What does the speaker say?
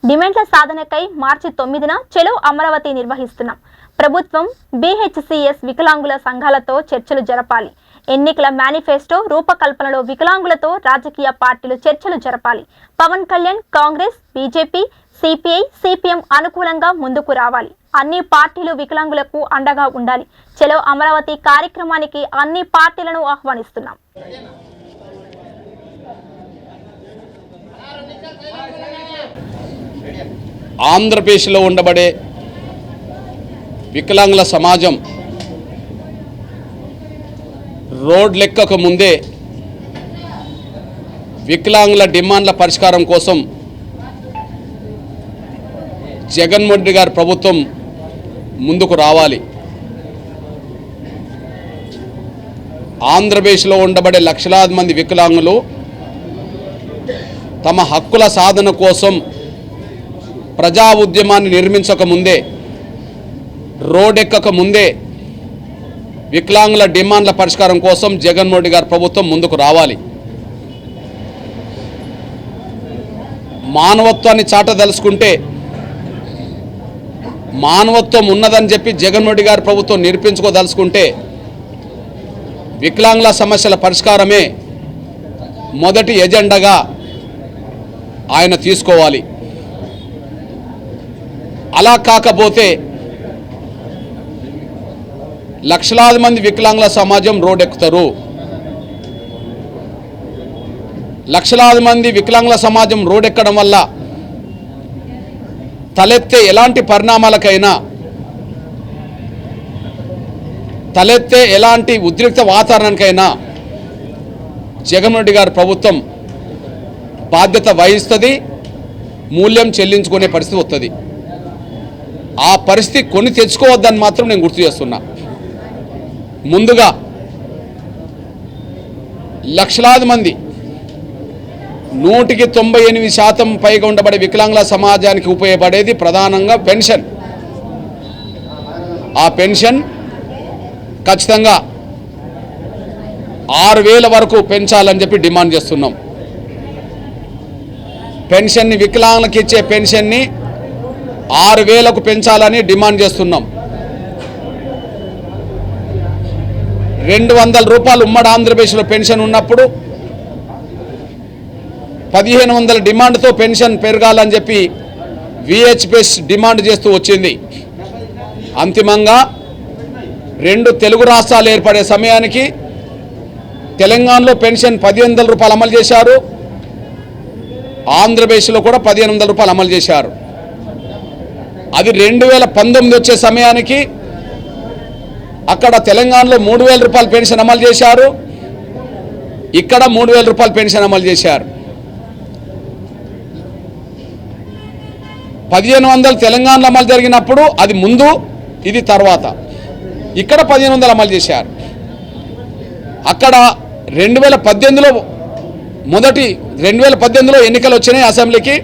డిమాండ్ల సాధనకై మార్చి 9న చెలో అమరావతి నిర్వహిస్తున్నాం. ప్రభుత్వం BHCS వికలాంగుల సంఘాలతో చర్చలు జరపాలి. ఎన్నికల మేనిఫెస్టో రూపకల్పనలో వికలాంగులతో రాజకీయ పార్టీలు చర్చలు జరపాలి. Pawan Kalyan, Congress, BJP, CPI, CPM అనుకూలంగా ముందుకు రావాలి. అన్ని పార్టీలు వికలాంగులకు అండగా ఉండాలి. చెలో అమరావతి కార్యక్రమానికి అన్ని పార్టీలను ఆహ్వానిస్తున్నాం. ఆంధ్రప్రదేశ్లో ఉండబడే వికలాంగుల సమాజం రోడ్లెక్కక ముందే వికలాంగుల డిమాండ్ల పరిష్కారం కోసం జగన్మోహన్ రెడ్డి గారి ప్రభుత్వం ముందుకు రావాలి. ఆంధ్రప్రదేశ్లో ఉండబడే లక్షలాది మంది వికలాంగులు తమ హక్కుల సాధన కోసం ప్రజా ఉద్యమాన్ని నిర్మించక ముందే, రోడ్డెక్కక ముందే వికలాంగుల డిమాండ్ల పరిష్కారం కోసం జగన్మోహన్ రెడ్డి గారి ప్రభుత్వం ముందుకు రావాలి. మానవత్వాన్ని చాటదలుచుకుంటే, మానవత్వం ఉన్నదని చెప్పి జగన్మోహన్ రెడ్డి గారి ప్రభుత్వం నిరూపించుకోదలుచుకుంటే వికలాంగుల సమస్యల పరిష్కారమే మొదటి ఎజెండాగా ఆయన తీసుకోవాలి. అలా కాకపోతే లక్షలాది మంది వికలాంగుల సమాజం రోడ్డెక్కుతారు. లక్షలాది మంది వికలాంగుల సమాజం రోడ్డెక్కడం వల్ల తలెత్తే ఎలాంటి పరిణామాలకైనా, తలెత్తే ఎలాంటి ఉద్రిక్త వాతావరణానికైనా జగన్మోహన్ రెడ్డి గారి ప్రభుత్వం బాధ్యత వహిస్తుంది, మూల్యం చెల్లించుకునే పరిస్థితి వస్తుంది. ఆ పరిస్థితి కొని తెచ్చుకోవద్దని మాత్రం నేను గుర్తు చేస్తున్నా. ముందుగా లక్షలాది మంది 98% పైగా ఉండబడే వికలాంగుల సమాజానికి ఉపయోగపడేది ప్రధానంగా పెన్షన్. ఆ పెన్షన్ ఖచ్చితంగా 6,000 వరకు పెంచాలని చెప్పి డిమాండ్ చేస్తున్నాం. పెన్షన్ని, వికలాంగులకు ఇచ్చే పెన్షన్ని 6,000కు పెంచాలని డిమాండ్ చేస్తున్నాం. 200 రూపాయలు ఉమ్మడి ఆంధ్రప్రదేశ్లో పెన్షన్ ఉన్నప్పుడు 1,500 డిమాండ్తో పెన్షన్ పెరగాలని చెప్పి VHPS డిమాండ్ చేస్తూ వచ్చింది. అంతిమంగా 2 తెలుగు రాష్ట్రాలు ఏర్పడే సమయానికి తెలంగాణలో పెన్షన్ 1,500 రూపాయలు అమలు చేశారు, ఆంధ్రప్రదేశ్లో కూడా 1,500 రూపాయలు అమలు చేశారు. అది 2019 వచ్చే సమయానికి అక్కడ తెలంగాణలో 3,000 రూపాయల పెన్షన్ అమలు చేశారు, ఇక్కడ 3,000 రూపాయల పెన్షన్ అమలు చేశారు. 1,500 తెలంగాణలో అమలు జరిగినప్పుడు అది ముందు, ఇది తర్వాత. ఇక్కడ 1,500 అమలు చేశారు. అక్కడ 2018లో 2018లో ఎన్నికలు వచ్చినాయి అసెంబ్లీకి.